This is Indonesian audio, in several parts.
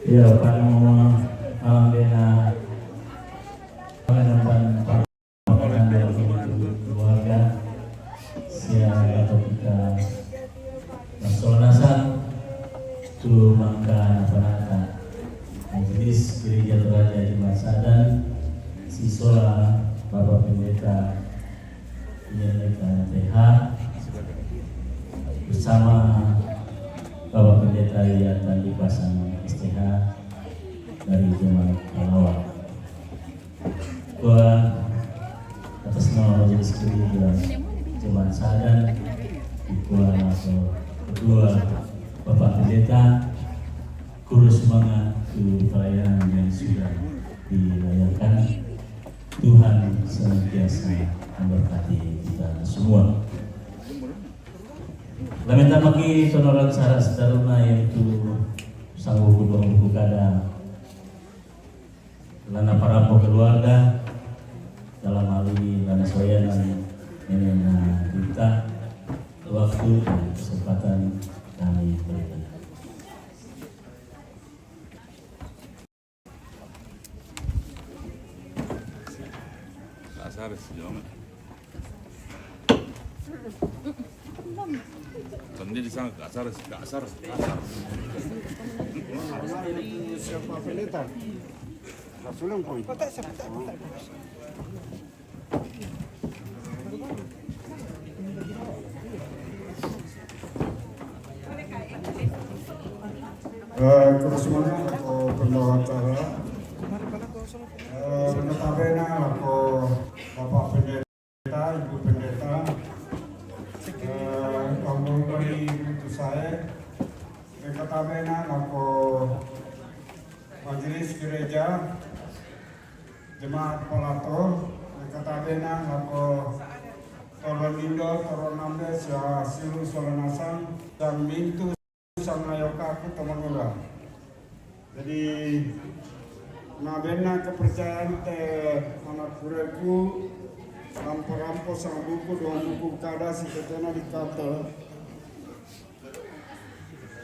Ya, Pak Nomo, alhamdulillah, pengamatan dari keluarga, siapa kita masolanasan, tu mangka napa majelis gereja Toraja Jemaat Sadan, Sisola, Bapak Pendeta, Pendeta TH, bersama Bapak Pendeta yang tadi pasang STH dari Jemaat Pahlawan. Tuhan, atas nama majelis gereja Jemaat Sadan, Tuhan atau kedua Bapak Pendeta, guru semangat ke pelayanan yang sudah dilayangkan. Tuhan senantiasa memberkati kita semua. Lamenta bagi sonoran sara sedaruna yaitu sanggup buku kada lana para keluarga dalam hal ini lana soyanan nenek kita waktu dan kesempatan kami berikan. Asar sejauh Tadi di sana asar. Siapa pendeta? Rasulang poin. Terus mana aku pembawa acara. Notabene aku Bapak Pendeta, Ibu Pendeta. Kamu beri untuk saya. Notabene aku Majelis Gereja Jemaat Palato. Notabene aku Tolonindo, Toronamdes, ya Silu Solanasan dan Mintu Sangayoka aku teman-teman. Jadi nabena kepercayaan te anak kureku rampo-rampo sang buku dua buku kada si ketena di kata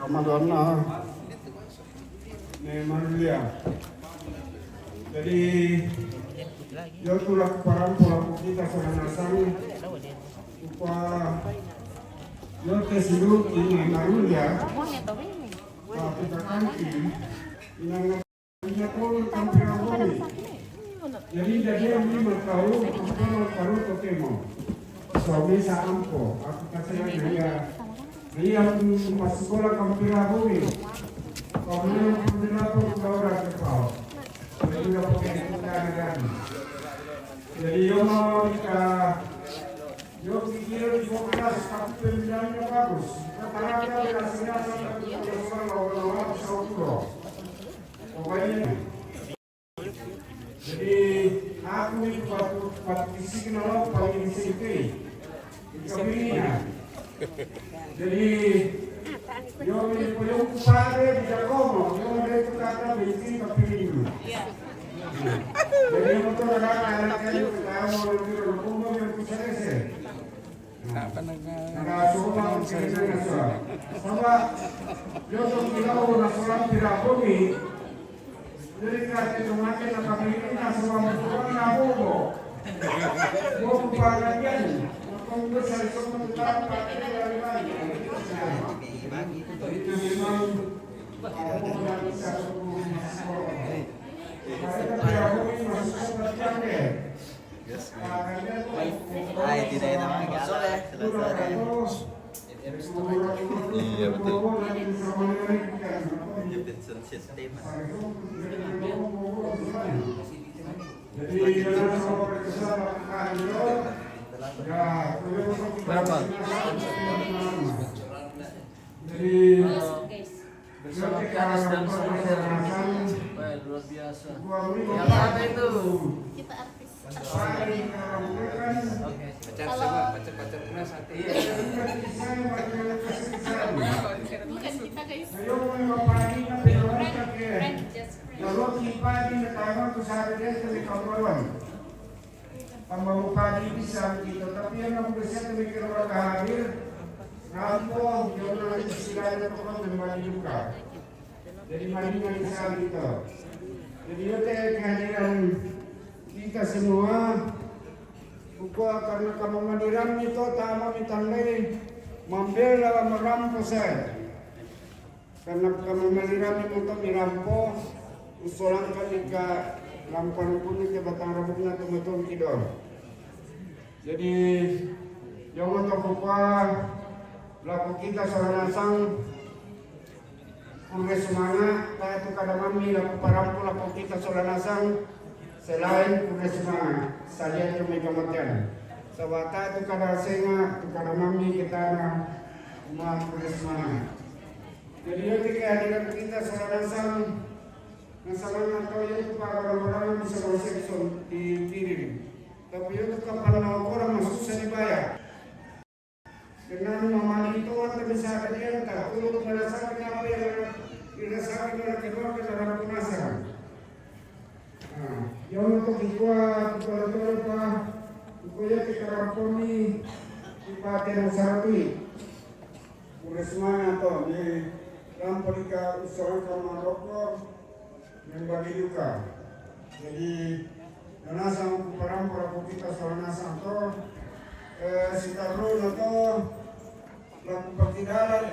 Ramadana memang dia. Jadi yo tulah parampo laku kita sanasang upah yo tes dulu ini namun ya kita kanti inang jadi dia memang tahu kalau ketemu suami saampo aku katanya dia pas sekolah kampira bumi kemudian kampira pun orang kepau jadi dia pakai negara jadi yo pikir di kelas tapi pemilihannya bagus rata-rata hasilnya sampai orang Solo. Pokoknya jadi aku itu waktu fisik nolok paling sedikit kebingungan. Jadi yo belum pada di Jakarta, yo ada kata bisi kepingin. Jadi untuk anak-anak yang tahu lebih umum yang kuserese. Nakasuma ang siya. Sama, yung ilaw na sulang pirapumi, jadi kasi tumakin na pamilya na sa mga mutuan na bubo. Bubo pa na yan. Kung gusto sa isang mutuan, pati na lang. Ito limang ako na isa sa mga kaya pirapumi masusunod yan eh. Ay, tidak enak lagi. Iya betul. Benson system. Berapa? Jadi bersama Pianis dan Soliter luar biasa. Yang ada itu Kita artis. pacar punya sate. Bukan kita guys. friend, Friend, just friend. Kalau kipadi na tayo to sa atin sa kawan. Pamamupadi bisa kita, tapi yang namun bisa kami kira hadir. Rampo, yung na sila na to kami mali juga. Jadi mali na isa dito. Jadi yun tayo kehadiran kita semua. Buka karena kamu mandiram itu tama mitandai membela merampo saya. Karena kamu mandiram itu mirampo usulan kami ke lampan kuning ke batang rambutnya teman-teman kidor. Jadi yang untuk buka laku kita seorang kurve semangat, kaya itu kadang kami laku parampo laku kita seorang selain kurve semangat, saja yang megamatan. Sabata itu kadang senga, itu kadang kami kita na rumah kurve semangat. Jadi yang kehadiran kita seorang nasalangan tahu itu para orang-orang bisa berseksyon di kiri. Tapi itu kapan orang susah dibayar. Dengan memahami itu orang bisa hadir tak untuk merasakan apa yang dirasakan oleh kedua dalam penasaran. Yang untuk dikuat, dikuat, dikuat kita rampuni ibadah usahawi. Uresman atau di rampolika usaha kamarokor membagi duka. Jadi nasang parampora kita soal nasang to sitarun atau laku pagkidalat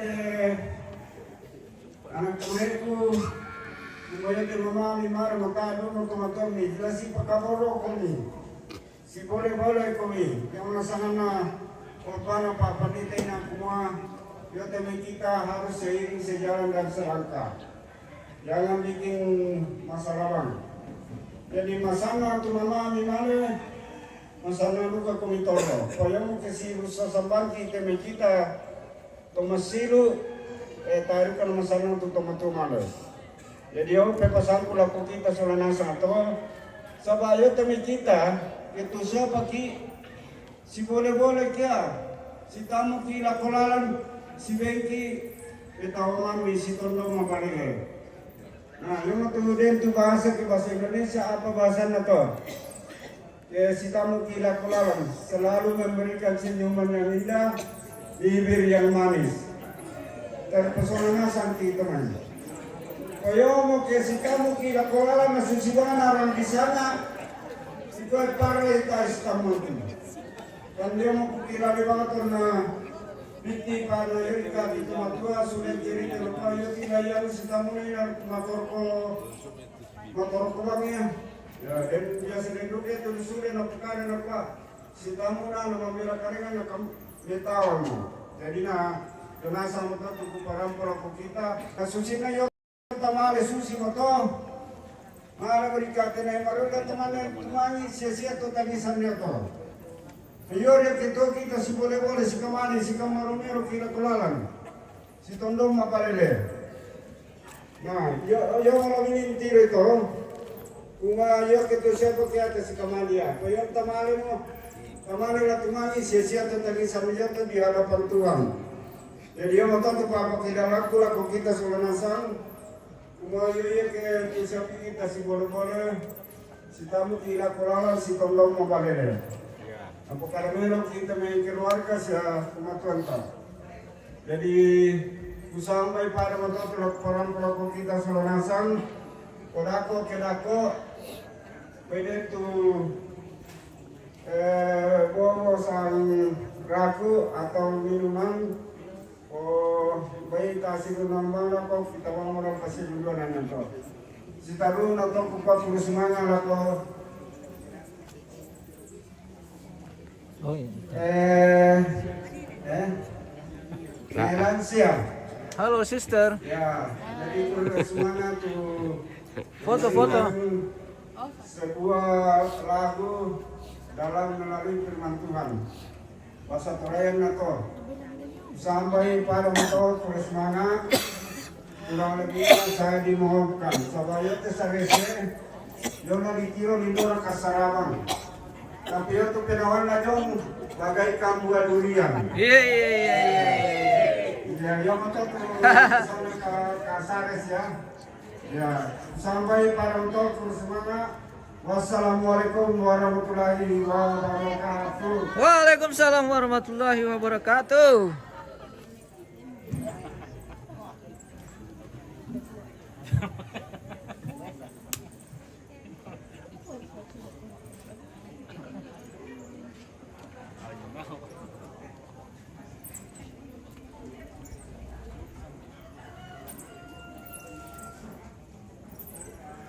anak tuleku Dimana di rumah lima makado no kumatomi jelas si pakaboro kami si boleh kami yang nasangan na korban papanitay na kumua yote kita harus seiring sejalan dan serangka jangan bikin masalah. Jadi masalah tu mama mimale masalah luka komitoro payung kasi sasambanti teme kita tomasilu tarukan masalah untuk tomatumalo. Jadi aku pepasan pula kita solana satu sabayo teme kita itu siapa ki si boleh kia si tamu ki lakolalan si bengki itawaman si tondo mapalile. Nah, yung matuludin itu bahasa Indonesia apa bahasa to? Si tamu kila kulawan selalu memberikan senyuman yang indah, bibir yang manis. Terpesona santi teman. Kaya mo si kamu kila kulawan masusiwan orang di sana, si kuat para ita istamu itu. Dan dia mau kira di bawah karena Biti pada Erika itu matua sudah jadi terlupa yo tidak si tamu yang motor bangnya. Ya dan biasa duduk dia tuh sudah nak perkara apa si tamu na membela karengan nak betawan. Jadi na donasa motor tuku parampora kita. Kasusi na yo tamale susi motor. Mala berika tenai maruga teman sia-sia tu tangisan dia tu. Ayore kita si boleh si kamani si kamarumero kila kulalan si tondong mapalele. Nah, yo kalau ini tiro itu, kuma yo kita siapa kita si kamalia. Kau tamale mo, tamale la tumani sia-sia tentang samanya tu di hadapan Tuhan. Jadi yo mau tahu apa kita laku kita sulanasang. Kuma yo ke siapa kita si boleh si tamu kila kulalan si tondong mapalele. Apa karena kita main keluarga siya kumatuan ta. Jadi sampai pada waktu orang pelaku kita selonasan, kodako kedako, pwede tu bawa sang raku atau minuman, baik kasih nambah lako kita mau kasih dulu nanya tu. Sitaru atau kupat semangat lako. Oh iya. Lansia. Halo sister. Ya, jadi itu semuanya tuh Foto-foto. sebuah lagu dalam melalui firman Tuhan. Bahasa Torayan atau sampai pada motor terus semangat. Kurang lebih saya dimohonkan supaya tesarese jono ditiro di luar kasarawan. Tapi itu penawan lajong bagaikan buah durian. Iya. Ya, yang itu sana ke Kasares ya. Ya, sampai para untuk semangat. Wassalamualaikum warahmatullahi wabarakatuh. Waalaikumsalam warahmatullahi wabarakatuh.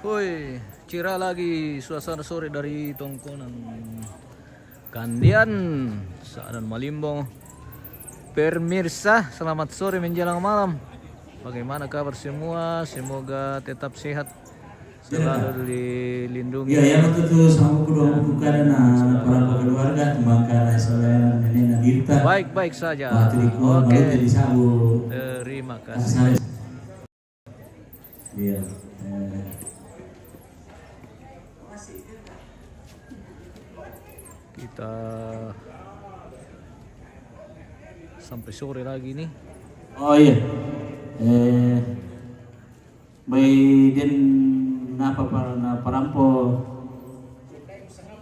Woi, cira lagi suasana sore dari Tongkonan Kandian, Sa'dan Malimbong. Pemirsa, selamat sore menjelang malam. Bagaimana kabar semua? Semoga tetap sehat, selalu dilindungi. Ya, yang itu sama kedua buku karena para keluarga teman saya nenek Nagita. Baik saja. Oke. Jadi sabu. Terima kasih. Iya. Kita sampai sore lagi nih. Oh iya. Baik dan apa parampo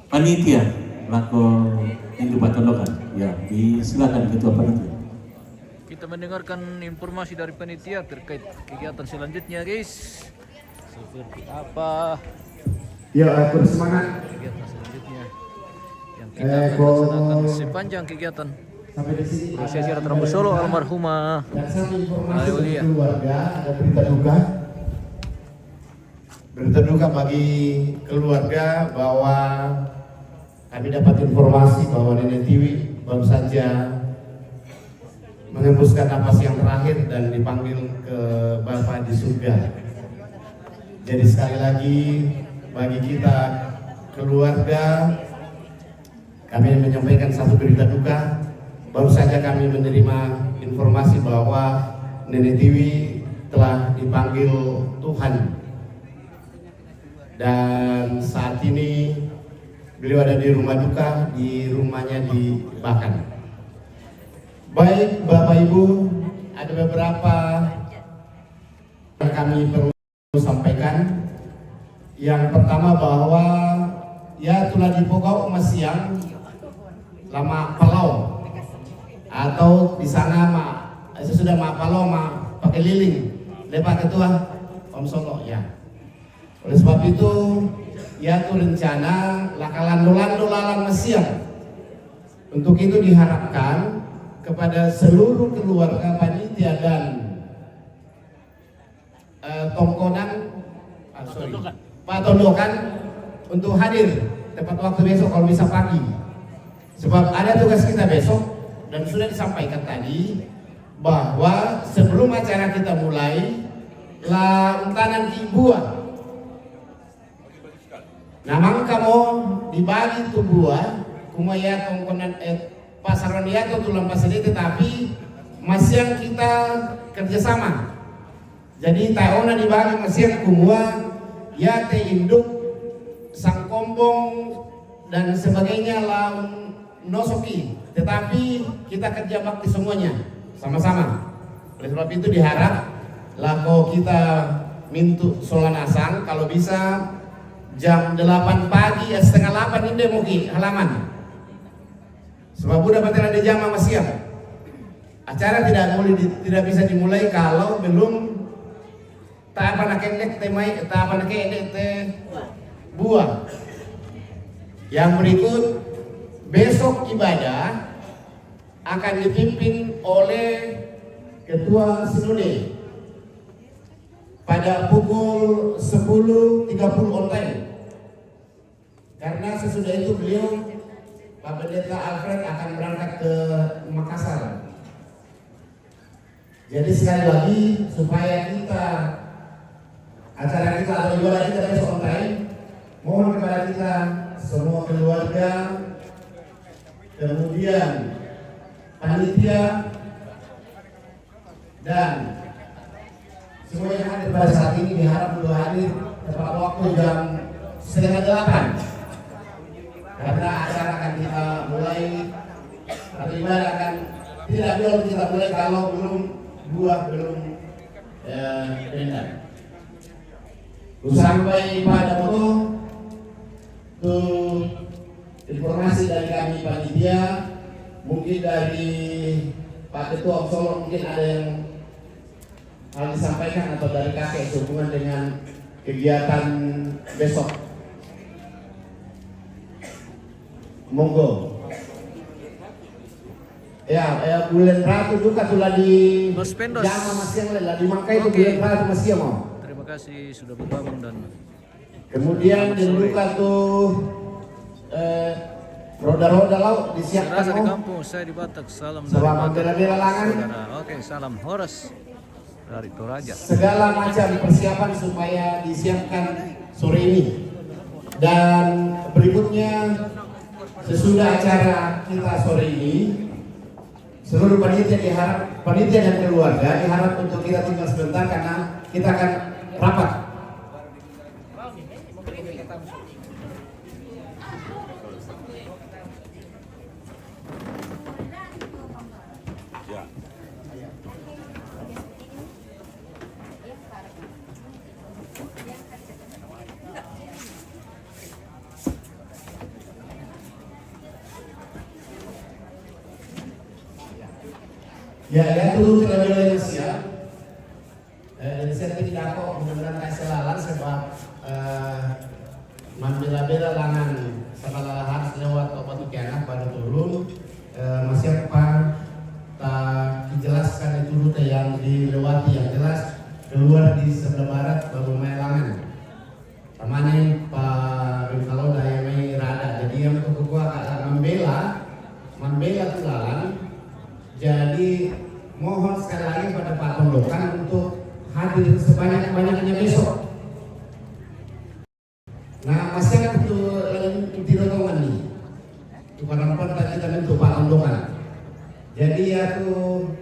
panitia lako Hindu Batolokan. Ya, silakan ketua panitia. Kita mendengarkan informasi dari panitia terkait kegiatan selanjutnya, guys. Seperti apa Ya, bersemangat. kegiatan selanjutnya yang kita akan laksanakan sepanjang kegiatan Sampai di sini prosesi Ratu Solo almarhumah dan satu informasi Aulia. dari keluarga, ada berita duka. Berita duka bagi keluarga bahwa kami dapat informasi bahwa Nenek Tiwi baru saja mengembuskan napas yang terakhir dan dipanggil ke Bapa di surga. Jadi sekali lagi bagi kita keluarga, kami menyampaikan satu berita duka. Baru saja kami menerima informasi bahwa Nenek Tiwi telah dipanggil Tuhan. Dan saat ini beliau ada di rumah duka, di rumahnya di Bakan. Baik Bapak Ibu, ada beberapa yang kami perlu sampaikan. Yang pertama bahwa ya telah dipokok siang lama Palau atau di sana sesudah Palau pakai liling Lepak Ketua Om Solo ya. Oleh sebab itu ya tuh rencana lakalan dolan siang. Untuk itu diharapkan kepada seluruh keluarga panitia dan Tongkonan Pak Tondokan untuk hadir tepat waktu besok kalau bisa pagi. Sebab ada tugas kita besok dan sudah disampaikan tadi bahwa sebelum acara kita mulai lantanan Kibua. Namang kamu dibagi tu buah kumaya Tongkonan pasar dia atau tulang pasar itu, tapi masih yang kita kerjasama. Jadi tahunnya dibagi masih yang kumua ya teh induk sang kombong dan sebagainya laun nosoki, tetapi kita kerja bakti semuanya sama-sama. Oleh sebab itu diharap lako kita mintu solan asang kalau bisa jam 8 pagi ya setengah 8 ini mungkin halaman Sebab udah batera di jam sama siang. Acara tidak bisa dimulai kalau belum tak apa nak endek teh buah. Yang berikut, besok ibadah akan dipimpin oleh Ketua Sinode pada pukul 10.30 on time. Karena sesudah itu beliau Pak Pendeta Alfred akan berangkat ke Makassar. Jadi sekali lagi supaya acara kita atau ibadah kita besok on time, mohon kepada kita semua keluarga, kemudian panitia dan semua yang hadir pada saat ini diharap untuk hadir tepat waktu jam 7:30 karena acara akan kita mulai atau ibadah akan tidak boleh kita mulai kalau belum benda. Sampai pada foto tuh informasi dari kami panitia, mungkin dari Pak Ketua Solo mungkin ada yang hal disampaikan atau dari kakek sehubungan dengan kegiatan besok. Monggo. Ya, bulan ratu juga sudah di Los Pendos. Jama masih yang lah di Mangkai itu bulan ratu masih mau. Terima kasih sudah bergabung dan Kemudian di Luka tuh roda-roda laut disiapkan Serasa di kampung, saya di Batak. Salam dari Selamat Batak. bela-bela langan. Saudara. Oke, salam Horas dari Toraja. Segala macam persiapan supaya disiapkan sore ini. Dan berikutnya sesudah acara kita sore ini, seluruh panitia dan keluarga diharap untuk kita tinggal sebentar karena kita akan rapat. Ya, itu terlebih siap. Saya tidak kok mudah-mudahan selalan sebab membela-bela langan setelah harus lewat obat kianah pada turun masih apa tak dijelaskan itu rute yang dilewati yang jelas keluar di sebelah barat baru main langan. Tamane Pak Bintalo daya main rada jadi yang kukuah membela tulalan. Jadi mohon sekali lagi pada Pak Pondokan untuk hadir sebanyak-banyaknya besok. Nah, masyarakat itu tidak nih. Itu karena tadi kita bentuk Pak Pondokan. Jadi ya tuh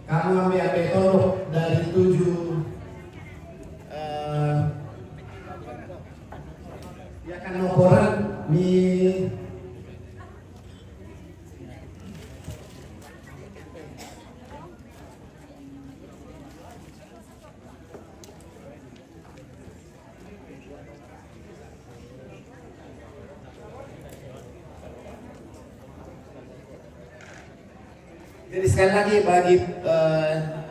kamu ambil tolong dari 7 ya kan laporan di Jadi sekali lagi bagi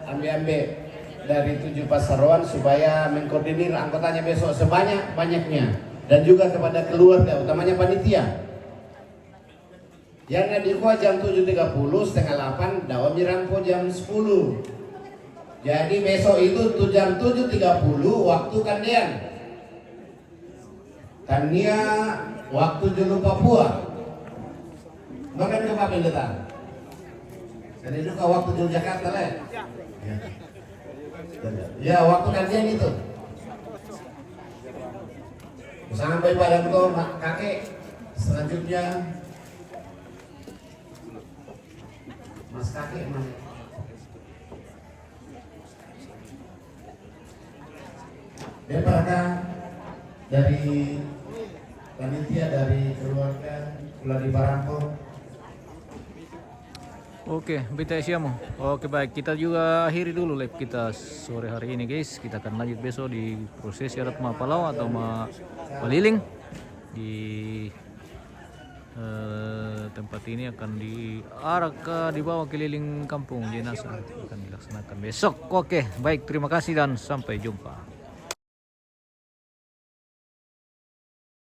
ambe-ambe dari 7 Pasaruan supaya mengkoordinir anggotanya besok sebanyak-banyaknya dan juga kepada keluarga utamanya panitia. Yang dikuah jam 7.30 setengah 8 dawa mirampo jam 10. Jadi besok itu jam 7.30 waktu kandian. Tania waktu Julu Papua. Bahkan ke Pendeta. Dan itu ke waktu Yogyakarta lah. Ya waktu kajian itu. Sampai pada engkau kakek selanjutnya Mas kakek mana? Daripada dari panitia dari keluarga Uladi Barangko. Oke, kita siamo. Oke baik, kita juga akhiri dulu live kita sore hari ini guys. Kita akan lanjut besok di prosesi adat Mapalau atau Maliling di tempat ini akan dibawa keliling kampung jenazah akan dilaksanakan besok. Oke, baik, terima kasih dan sampai jumpa.